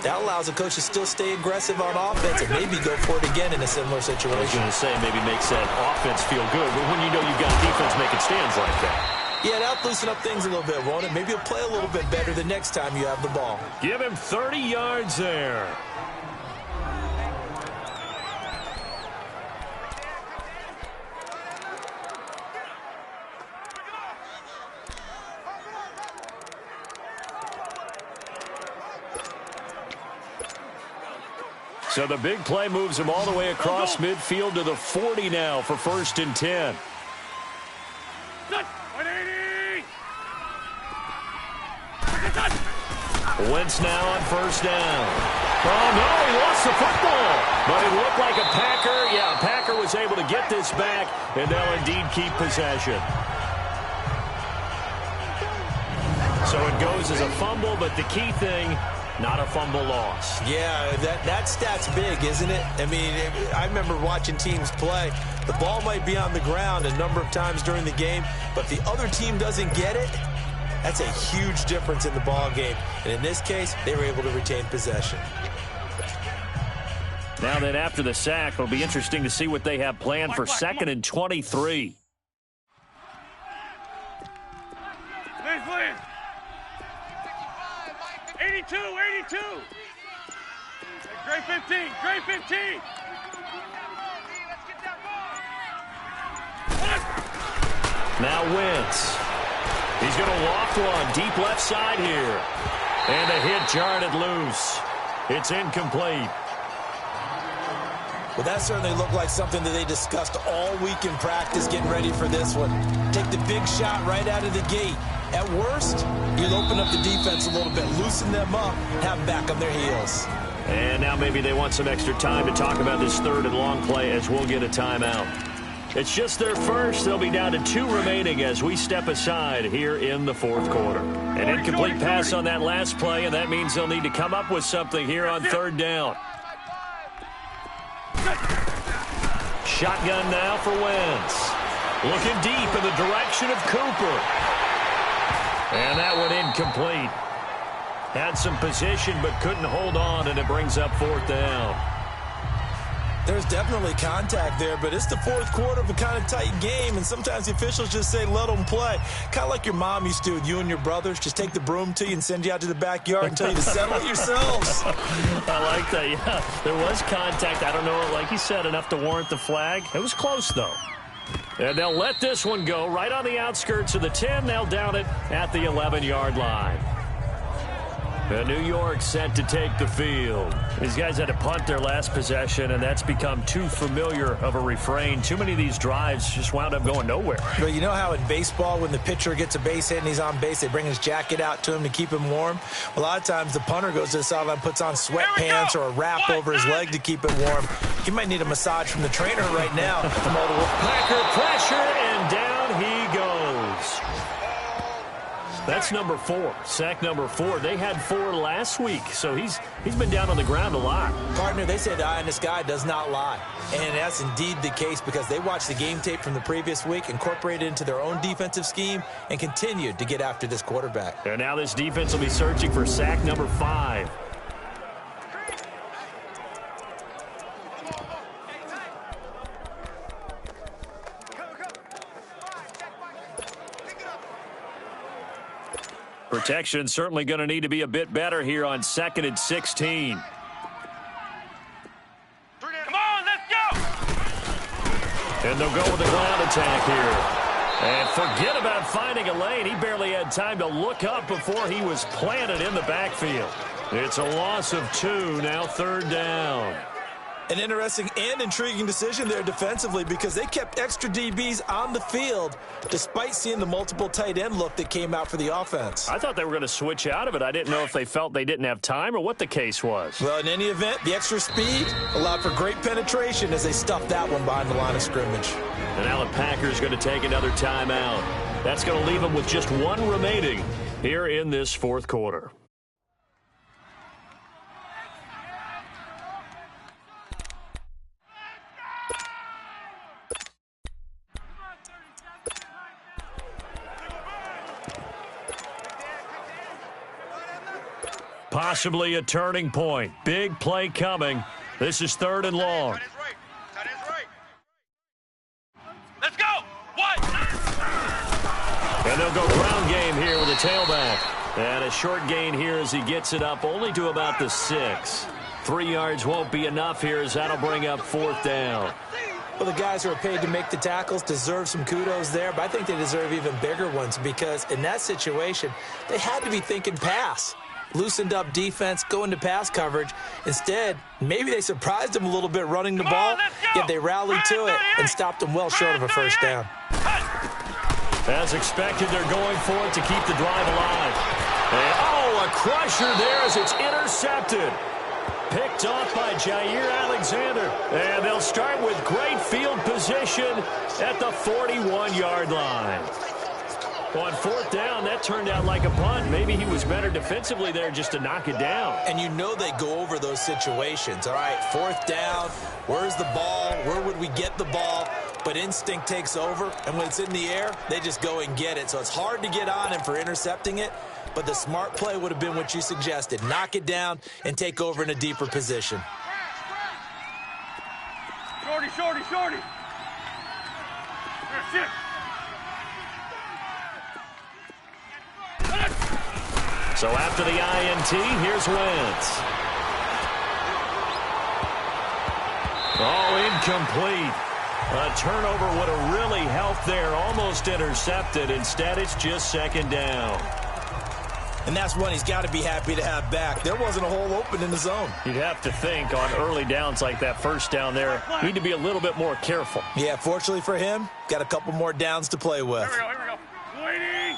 that allows a coach to still stay aggressive on offense and maybe go for it again in a similar situation. I was going to say maybe makes that offense feel good, but when you know you've got defense making stands like that. Yeah, that'll loosen up things a little bit, won't it? Maybe you'll play a little bit better the next time you have the ball. Give him 30 yards there. So the big play moves him all the way across midfield to the 40 now for 1st and 10. Wentz now on 1st down. Oh, no, he lost the football. But it looked like a Packer. Yeah, a Packer was able to get this back, and they'll indeed keep possession. So it goes as a fumble, but the key thing, not a fumble loss. Yeah, that stat's big, isn't it? I mean, I remember watching teams play. The ball might be on the ground a number of times during the game, but the other team doesn't get it. That's a huge difference in the ball game. And in this case, they were able to retain possession. Now then, after the sack, it'll be interesting to see what they have planned for 2nd and 23. Please. 82. Great 15. Now Wentz. He's going to loft one deep left side here. And the hit jarred it loose. It's incomplete. Well, that certainly looked like something that they discussed all week in practice getting ready for this one. Take the big shot right out of the gate. At worst, you'll open up the defense a little bit, loosen them up, have them back on their heels. And now maybe they want some extra time to talk about this 3rd and long play as we'll get a timeout. It's just their first. They'll be down to 2 remaining as we step aside here in the 4th quarter. An incomplete pass on that last play, and that means they'll need to come up with something here on 3rd down. Shotgun now for Wentz. Looking deep in the direction of Cooper. And that one incomplete. Had some position but couldn't hold on, and it brings up 4th down. There's definitely contact there, but it's the 4th quarter of a kind of tight game, and sometimes the officials just say, let them play. Kind of like your mom used to with you and your brothers. Just take the broom to you and send you out to the backyard and tell you to settle it yourselves. I like that, yeah. There was contact. I don't know, like you said, enough to warrant the flag. It was close, though. And they'll let this one go right on the outskirts of the 10. They'll down it at the 11-yard line. And New York set to take the field. These guys had to punt their last possession, and that's become too familiar of a refrain. Too many of these drives just wound up going nowhere. But you know how in baseball, when the pitcher gets a base hit and he's on base, they bring his jacket out to him to keep him warm? A lot of times the punter goes to the sideline, puts on sweatpants or a wrap over his leg to keep it warm. He might need a massage from the trainer right now. Packer pressure, and down he goes. That's number 4, sack number 4. They had 4 last week, so he's been down on the ground a lot. Partner, they say the eye in the sky does not lie. And that's indeed the case because they watched the game tape from the previous week, incorporated it into their own defensive scheme, and continued to get after this quarterback. And now this defense will be searching for sack number 5. Protection certainly going to need to be a bit better here on 2nd and 16. Come on, let's go! And they'll go with the ground attack here. And forget about finding a lane. He barely had time to look up before he was planted in the backfield. It's a loss of 2, now 3rd down. An interesting and intriguing decision there defensively because they kept extra DBs on the field despite seeing the multiple tight end look that came out for the offense. I thought they were going to switch out of it. I didn't know if they felt they didn't have time or what the case was. Well, in any event, the extra speed allowed for great penetration as they stuffed that one behind the line of scrimmage. And now the Packers going to take another timeout. That's going to leave them with just 1 remaining here in this 4th quarter. Possibly a turning point. Big play coming. This is 3rd and long. Tight end's right. Let's go! What? And they'll go ground game here with a tailback. And a short gain here as he gets it up only to about the 6. 3 yards won't be enough here as that'll bring up 4th down. Well, the guys who are paid to make the tackles deserve some kudos there, but I think they deserve even bigger ones because in that situation, they had to be thinking pass. Loosened up defense, go into pass coverage. Instead, maybe they surprised him a little bit running the ball, yet they rallied to it and stopped them well short of a 1st down. As expected, they're going for it to keep the drive alive. And, a crusher there as it's intercepted. Picked off by Jair Alexander. And they'll start with great field position at the 41-yard line. On 4th down, that turned out like a punt. Maybe he was better defensively there just to knock it down. And you know they go over those situations. All right, 4th down, where's the ball? Where would we get the ball? But instinct takes over, and when it's in the air, they just go and get it. So it's hard to get on him for intercepting it, but the smart play would have been what you suggested. Knock it down and take over in a deeper position. Shorty. Shit. So after the INT, here's Wentz. Incomplete. A turnover would have really helped there. Almost intercepted. Instead, it's just 2nd down. And that's one he's got to be happy to have back. There wasn't a hole open in the zone. You'd have to think on early downs like that 1st down there, need to be a little bit more careful. Yeah, fortunately for him, got a couple more downs to play with. Here we go. Waiting.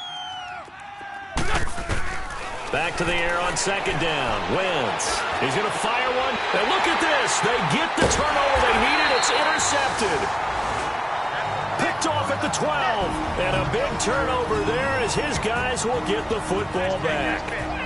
Back to the air on 2nd down. Wentz. He's going to fire one. And look at this. They get the turnover they needed. It's intercepted. Picked off at the 12. And a big turnover there as his guys will get the football back.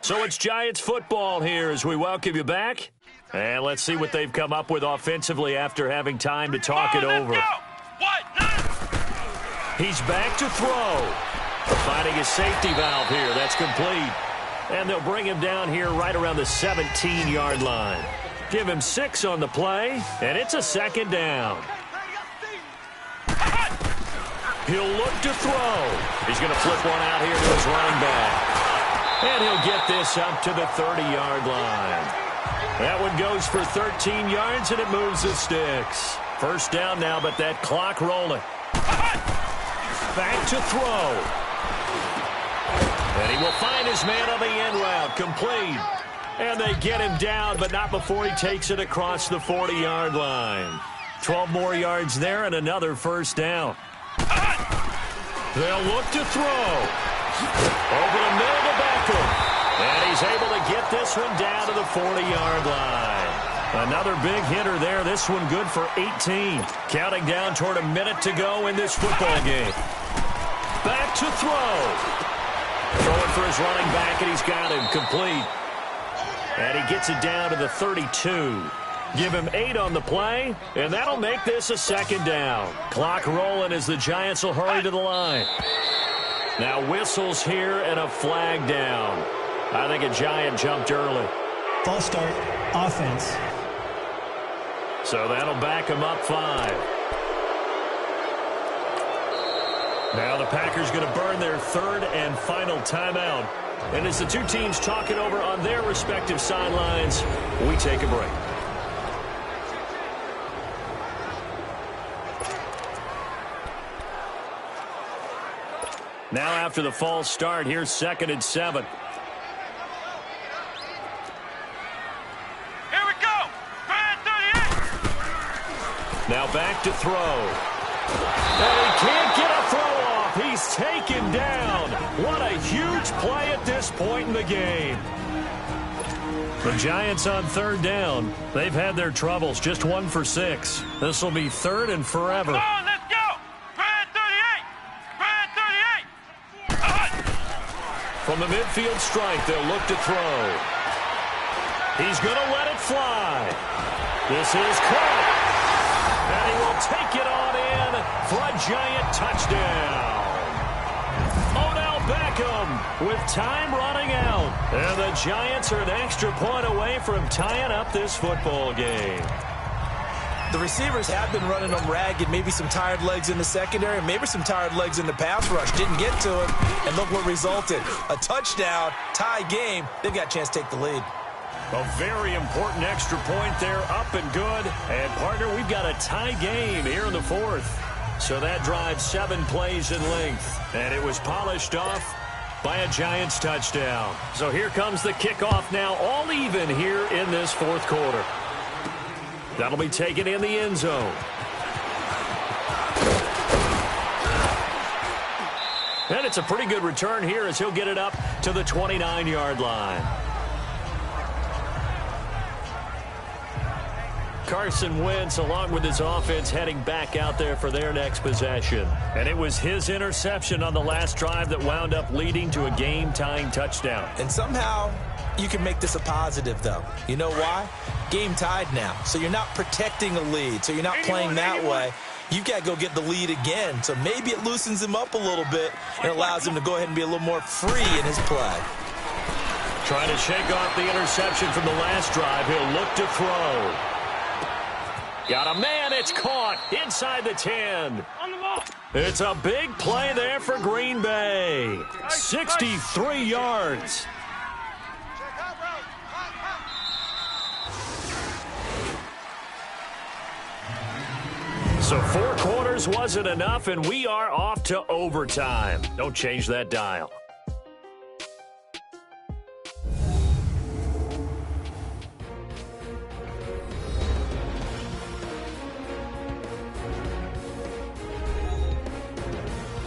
So it's Giants football here as we welcome you back. And let's see what they've come up with offensively after having time to talk it over. He's back to throw. Finding his safety valve here. That's complete. And they'll bring him down here right around the 17-yard line. Give him 6 on the play, and it's a 2nd down. He'll look to throw. He's going to flip one out here to his running back. And he'll get this up to the 30-yard line. That one goes for 13 yards, and it moves the sticks. 1st down now, but that clock rolling. Back to throw. And he will find his man on the end route, complete. And they get him down, but not before he takes it across the 40-yard line. 12 more yards there and another 1st down. They'll look to throw. Over the middle to Beckham. And he's able to get this one down to the 40-yard line. Another big hitter there. This one good for 18. Counting down toward a minute to go in this football game. Back to throw. Throwing for his running back, and he's got him complete. And he gets it down to the 32. Give him 8 on the play, and that'll make this a second down. Clock rolling as the Giants will hurry to the line. Now whistles here and a flag down. I think a Giant jumped early. False start, offense. So that'll back him up 5. Now the Packers going to burn their third and final timeout. And as the two teams talk it over on their respective sidelines, we take a break. Now after the false start, here's 2nd and 7. Here we go. Grand 38. Now back to throw. And he can't get a throw off. He's taken down. What a huge play at this point in the game. The Giants on 3rd down. They've had their troubles. Just 1 for 6. This will be 3rd and forever. Come on, let's go. Grand 38. Grand 38. From the midfield strike, they'll look to throw. He's going to let it fly. This is caught. And he will take it on in for a Giant touchdown. Odell Beckham with time running out. And the Giants are an extra point away from tying up this football game. The receivers have been running them ragged. Maybe some tired legs in the secondary, maybe some tired legs in the pass rush. Didn't get to it, and look what resulted. A touchdown, tie game. They've got a chance to take the lead. A very important extra point there, up and good. And, partner, we've got a tie game here in the 4th. So that drives 7 plays in length. And it was polished off by a Giants touchdown. So here comes the kickoff now, all even here in this 4th quarter. That'll be taken in the end zone. And it's a pretty good return here as he'll get it up to the 29-yard line. Carson Wentz, along with his offense, heading back out there for their next possession. And it was his interception on the last drive that wound up leading to a game-tying touchdown. And somehow you can make this a positive, though. You know why? Game tied now. So you're not protecting a lead. So you're not playing that way. You've got to go get the lead again. So maybe it loosens him up a little bit and allows him to go ahead and be a little more free in his play. Trying to shake off the interception from the last drive. He'll look to throw. Got a man. It's caught inside the 10. On the ball. It's a big play there for Green Bay. 63 yards. So 4 quarters wasn't enough, and we are off to overtime. Don't change that dial.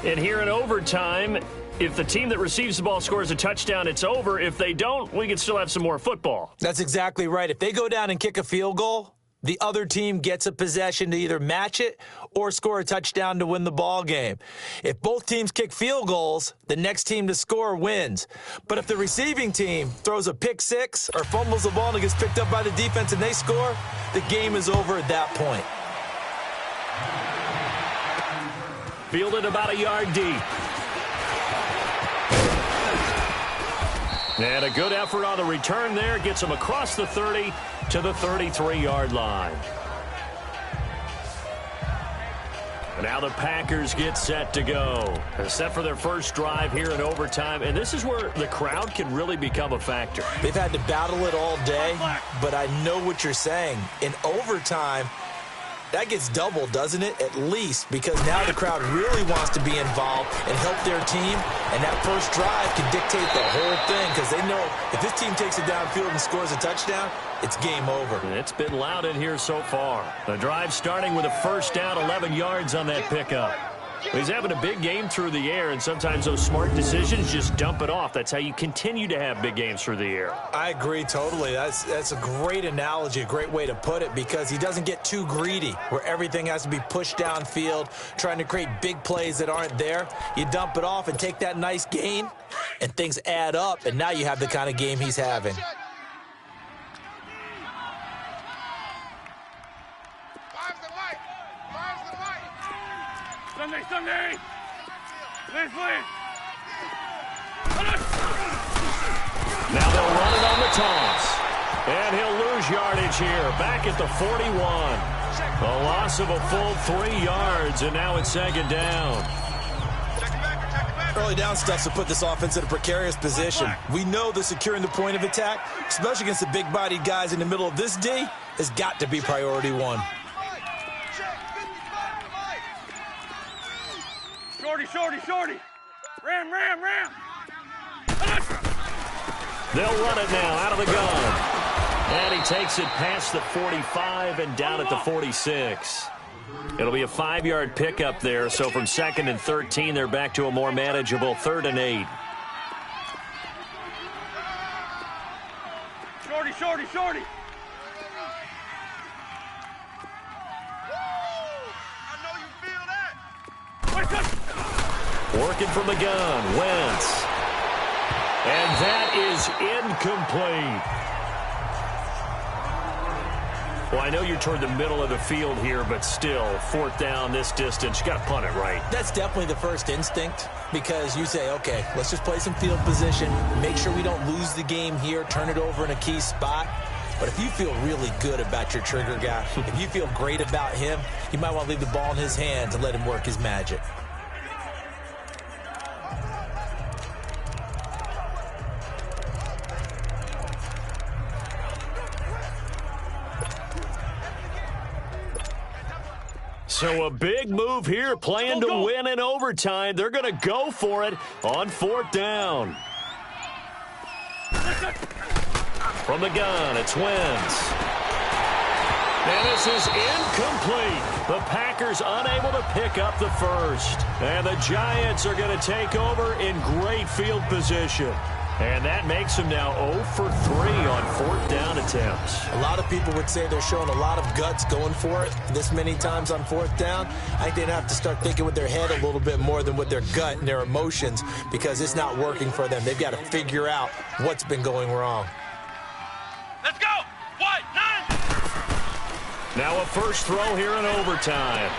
And here in overtime, if the team that receives the ball scores a touchdown, it's over. If they don't, we can still have some more football. That's exactly right. If they go down and kick a field goal, the other team gets a possession to either match it or score a touchdown to win the ball game. If both teams kick field goals, the next team to score wins. But if the receiving team throws a pick six or fumbles the ball and it gets picked up by the defense and they score, the game is over at that point. Fielded about a yard deep. And a good effort on the return there. Gets him across the 30 to the 33-yard line. Now the Packers get set to go. They're set for their first drive here in overtime. And this is where the crowd can really become a factor. They've had to battle it all day, but I know what you're saying. In overtime, that gets doubled, doesn't it? At least, because now the crowd really wants to be involved and help their team, and that first drive can dictate the whole thing because they know if this team takes it downfield and scores a touchdown, it's game over. It's been loud in here so far. The drive starting with a first down, 11 yards on that pickup. He's having a big game through the air, and sometimes those smart decisions just dump it off. That's how you continue to have big games through the air. I agree totally. That's a great analogy, a great way to put it, because he doesn't get too greedy where everything has to be pushed downfield, trying to create big plays that aren't there. You dump it off and take that nice gain, and things add up, and now you have the kind of game he's having. Sunday! Please! Now they'll run it on the toss. And he'll lose yardage here, back at the 41. A loss of a full 3 yards, and now it's second down. Early down stuff to put this offense in a precarious position. We know that securing the point of attack, especially against the big-bodied guys in the middle of this D, has got to be priority one. Shorty! Ram! They'll run it now out of the gun. And he takes it past the 45 and down at the 46. It'll be a 5-yard pickup there, so from 2nd and 13, they're back to a more manageable 3rd and 8. Shorty! Working from the gun, Wentz. And that is incomplete. Well, I know you're toward the middle of the field here, but still, 4th down this distance, you got to punt it right. That's definitely the first instinct, because you say, okay, let's just play some field position, make sure we don't lose the game here, turn it over in a key spot. But if you feel really good about your trigger guy, if you feel great about him, you might want to leave the ball in his hands and let him work his magic. So a big move here, playing to win in overtime. They're going to go for it on 4th down. From the gun, it's Wentz. And this is incomplete. The Packers unable to pick up the first. And the Giants are going to take over in great field position. And that makes them now 0 for 3 on 4th down attempts. A lot of people would say they're showing a lot of guts going for it this many times on 4th down. I think they'd have to start thinking with their head a little bit more than with their gut and their emotions, because it's not working for them. They've got to figure out what's been going wrong. Let's go! What? 9! Now a first throw here in overtime.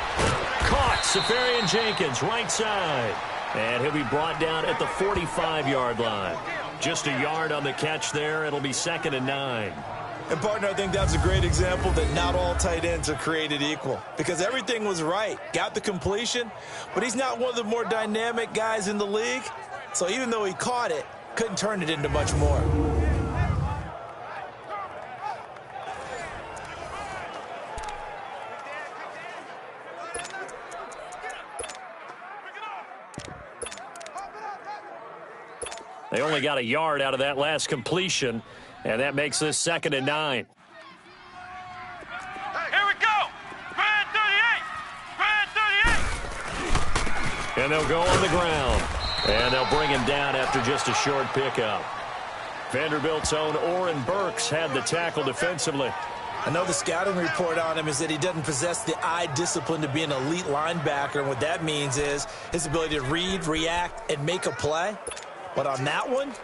Caught, Safarian Jenkins, right side. And he'll be brought down at the 45-yard line. Just a yard on the catch there. It'll be 2nd and 9. And, partner, I think that's a great example that not all tight ends are created equal, because everything was right. Got the completion, but he's not one of the more dynamic guys in the league. So even though he caught it, couldn't turn it into much more. They only got a yard out of that last completion, and that makes this 2nd and 9. Here we go! Red 38! And they'll go on the ground. And they'll bring him down after just a short pickup. Vanderbilt's own Oren Burks had the tackle defensively. I know the scouting report on him is that he doesn't possess the eye discipline to be an elite linebacker. And what that means is his ability to read, react, and make a play. But on that one,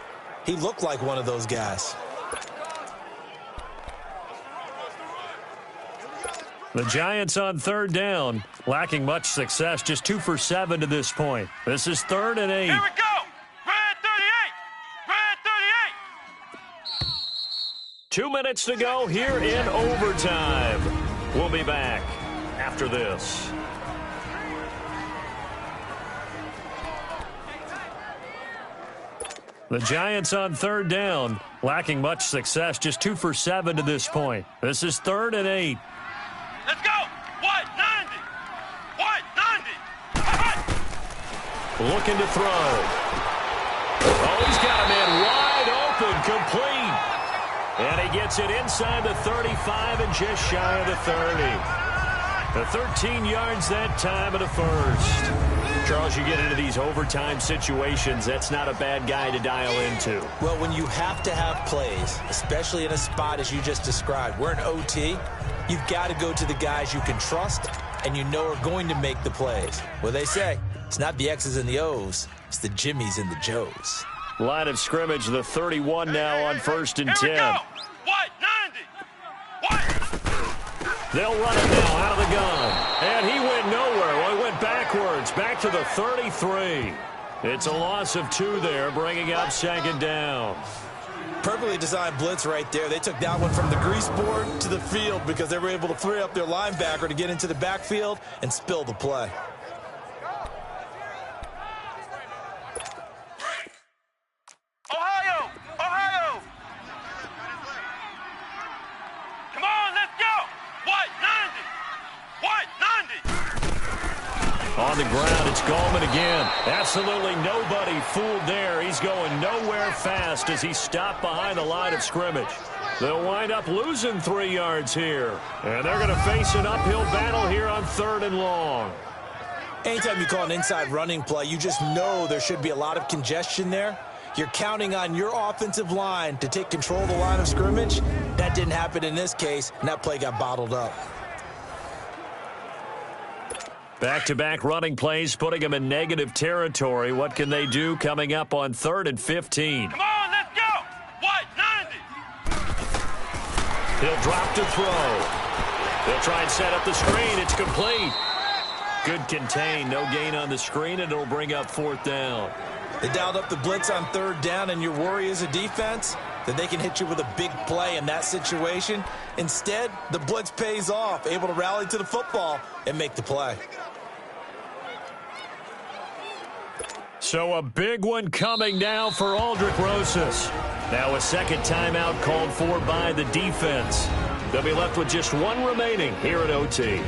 he looked like one of those guys. The Giants on 3rd down, lacking much success, just 2 for 7 to this point. This is 3rd and 8. Here we go! Red 38! Red 38! 2 minutes to go here in overtime. We'll be back after this. The Giants on 3rd down, lacking much success, just 2 for 7 to this point. This is 3rd and 8. Let's go! What? 90! What? 90! Looking to throw. Oh, he's got a man wide open, complete. And he gets it inside the 35 and just shy of the 30. The 13 yards that time of the first. Charles, you get into these overtime situations, that's not a bad guy to dial into. Well, when you have to have plays, especially in a spot as you just described, we're in OT, you've got to go to the guys you can trust and you know are going to make the plays. Well, they say it's not the X's and the O's, it's the Jimmies and the Joes. Line of scrimmage, the 31 now on 1st and 10. What? 90. What? They'll run it now out of the gun. And he went nowhere. Well, he went backwards, back to the 33. It's a loss of 2 there, bringing up 2nd down. Perfectly designed blitz right there. They took that one from the grease board to the field because they were able to free up their linebacker to get into the backfield and spill the play. Ohio! Ohio! Come on, let's go! What? 90! What? 90! On the ground, it's Gallman again. Absolutely nobody fooled there. He's going nowhere fast as he stopped behind the line of scrimmage. They'll wind up losing 3 yards here. And they're going to face an uphill battle here on 3rd and long. Anytime you call an inside running play, you just know there should be a lot of congestion there. You're counting on your offensive line to take control of the line of scrimmage. That didn't happen in this case, and that play got bottled up. Back-to-back running plays, putting them in negative territory. What can they do coming up on 3rd and 15? Come on, let's go! What? 90! He'll drop to throw. They'll try and set up the screen. It's complete. Good contain. No gain on the screen, and it'll bring up 4th down. They dialed up the blitz on 3rd down, and your worry as a defense that they can hit you with a big play in that situation. Instead, the blitz pays off, able to rally to the football and make the play. So a big one coming now for Aldrich Rosas. Now a 2nd timeout called for by the defense. They'll be left with just 1 remaining here at OT.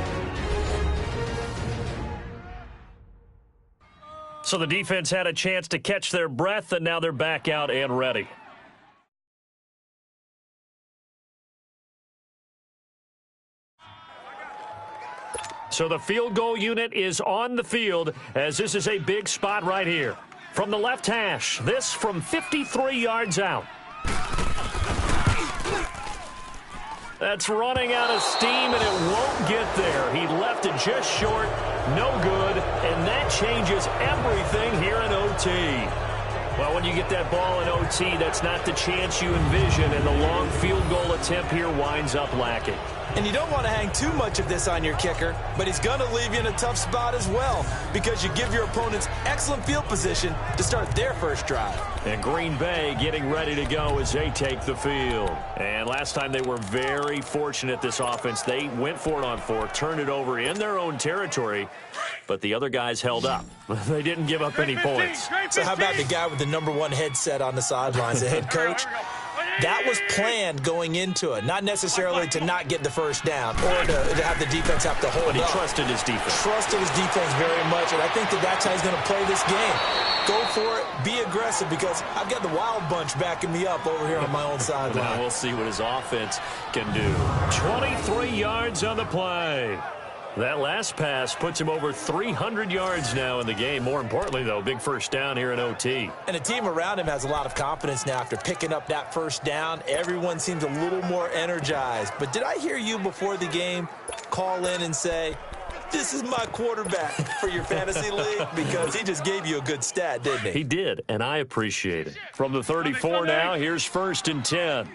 So the defense had a chance to catch their breath, and now they're back out and ready. So the field goal unit is on the field, as this is a big spot right here. From the left hash, this from 53 yards out. That's running out of steam, and it won't get there. He left it just short, no good, and that changes everything here in OT. Well, when you get that ball in OT, that's not the chance you envision, and the long field goal attempt here winds up lacking. And you don't want to hang too much of this on your kicker, but he's going to leave you in a tough spot as well because you give your opponents excellent field position to start their first drive. And Green Bay getting ready to go as they take the field. And last time they were very fortunate, this offense. They went for it on 4, turned it over in their own territory, but the other guys held up. They didn't give up any points. So how about the guy with the #1 headset on the sidelines, the head coach? That was planned going into it, not necessarily to not get the first down or to have the defense have to hold But he up. trusted his defense. Trusted his defense very much, and I think that's how he's going to play this game. Go for it, be aggressive, because I've got the wild bunch backing me up over here on my own sideline. Now we'll see what his offense can do. 23 yards on the play. That last pass puts him over 300 yards now in the game. More importantly, though, big first down here in OT. And the team around him has a lot of confidence now after picking up that first down. Everyone seems a little more energized. But did I hear you before the game call in and say, this is my quarterback for your fantasy league? Because he just gave you a good stat, didn't he? He did, and I appreciate it. From the 34 now, here's 1st and 10.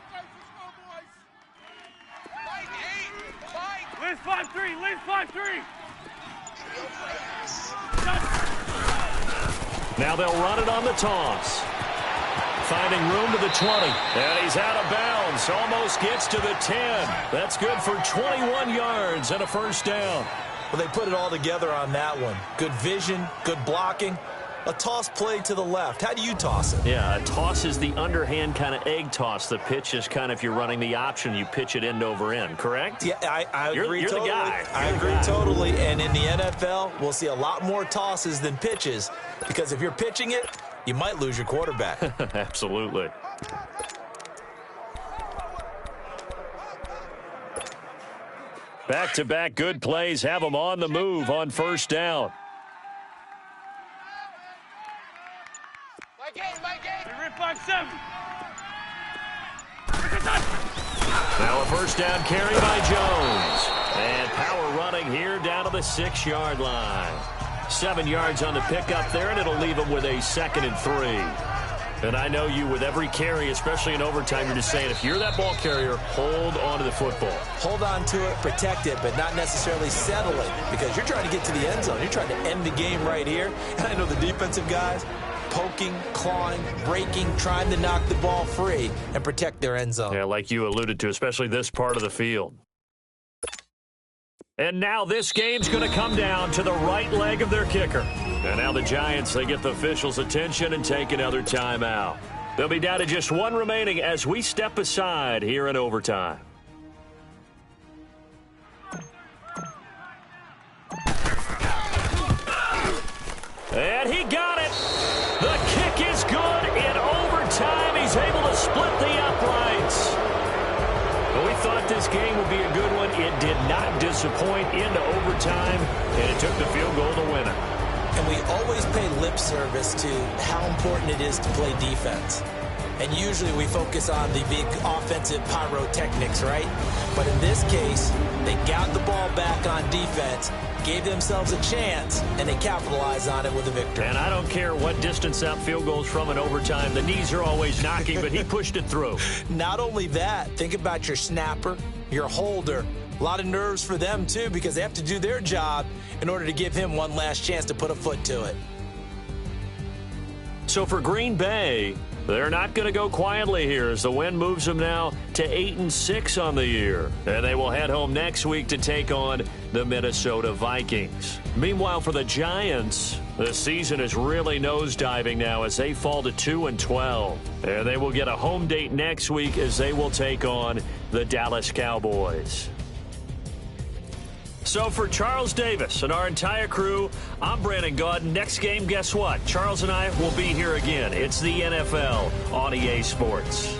Liz 5-3, Liz 5-3. Now they'll run it on the toss. Finding room to the 20. And he's out of bounds. Almost gets to the 10. That's good for 21 yards and a first down. Well, they put it all together on that one. Good vision, good blocking. A toss play to the left. How do you toss it? Yeah, a toss is the underhand kind of egg toss. The pitch is kind of, if you're running the option, you pitch it end over end, correct? Yeah, I agree you're totally. The guy. I agree totally. And in the NFL, we'll see a lot more tosses than pitches because if you're pitching it, you might lose your quarterback. Absolutely. Back-to-back good plays have them on the move on first down. They rip 5-7. Now a first down carry by Jones. And power running here down to the 6-yard line. 7 yards on the pickup there, and it'll leave them with a 2nd and 3. And I know you, with every carry, especially in overtime, you're just saying, if you're that ball carrier, hold on to the football. Hold on to it, protect it, but not necessarily settle it, because you're trying to get to the end zone. You're trying to end the game right here. And I know the defensive guys, poking, clawing, breaking, trying to knock the ball free and protect their end zone. Yeah, like you alluded to, especially this part of the field. And now this game's going to come down to the right leg of their kicker. And now the Giants, they get the officials' attention and take another timeout. They'll be down to just one remaining as we step aside here in overtime. And he got it. The kick is good. In overtime, he's able to split the uprights. Well, we thought this game would be a good one. It did not disappoint into overtime, and it took the field goal to win it. And we always pay lip service to how important it is to play defense. And usually we focus on the big offensive pyrotechnics, right? But in this case, they got the ball back on defense, gave themselves a chance, and they capitalized on it with a victory. And I don't care what distance that field goes from in overtime. The knees are always knocking, but he pushed it through. Not only that, think about your snapper, your holder. A lot of nerves for them, too, because they have to do their job in order to give him one last chance to put a foot to it. So for Green Bay, they're not going to go quietly here as the win moves them now to 8-6 on the year. And they will head home next week to take on the Minnesota Vikings. Meanwhile, for the Giants, the season is really nosediving now as they fall to 2-12. And they will get a home date next week as they will take on the Dallas Cowboys. So for Charles Davis and our entire crew, I'm Brandon Gaudin. Next game, guess what? Charles and I will be here again. It's the NFL on EA Sports.